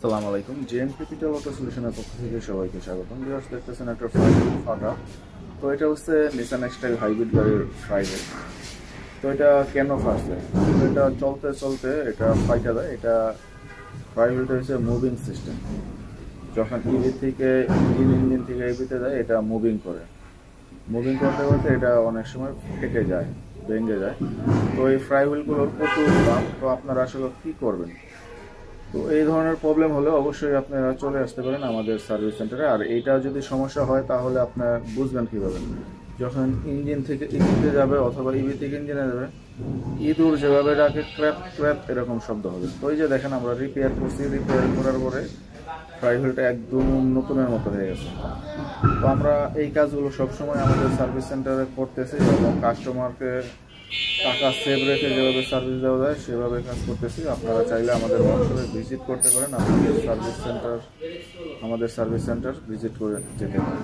আসসালামু আলাইকুম। JM capital auto সলিউশনের পক্ষ থেকে সবাইকে স্বাগতম। ভিউয়ার্স, দেখতেছেন একটা ফ্রাইভেল ফাটা। তো এটা হচ্ছে নিসান এক্সটাইল হাইব্রিড গাড়ির ফ্রাইভেল। তো এটা কেন ফাটছে? এটা চলতে চলতে এটা ফাইটা দেয়। এটা ফ্রাইভেলটা হচ্ছে মুভিং সিস্টেম। যখন ইভি থেকে ইঞ্জিন থেকে ইভিতে যায়, এটা মুভিং করে। মুভিং করতে করতে এটা অনেক সময় ফেটে যায়, ভেঙে যায়। তো এই ফ্রাইভেলগুলোর প্রচুর দাম। তো আপনারা আসলে কী করবেন? তো এই ধরনের প্রবলেম হলে অবশ্যই আপনারা চলে আসতে পারেন আমাদের সার্ভিস সেন্টারে। আর এইটা যদি সমস্যা হয় তাহলে আপনারা বুঝবেন কীভাবে? যখন ইঞ্জিন থেকে ইভিতে যাবে অথবা ইভি থেকে ইঞ্জিনে যাবে, ইঁদুর যেভাবে ডাকে ক্র্যাপ ক্র্যাপ এরকম শব্দ হবে। তো এই যে দেখেন, আমরা রিপেয়ার করছি, রিপেয়ার করার পরে ফ্রাইভেলটা একদম নতুনের মতো হয়ে গেছে। তো আমরা এই কাজগুলো সবসময় আমাদের সার্ভিস সেন্টারে করতেছি এবং কাস্টমারকে টাকা সেভ রেখে যেভাবে সার্ভিস দেওয়া যায় সেভাবে কাজ করতেছি। আপনারা চাইলে আমাদের ওয়ার্কশপে ভিজিট করতে পারেন, আমাদের সার্ভিস সেন্টার ভিজিট করে যেতে পারেন।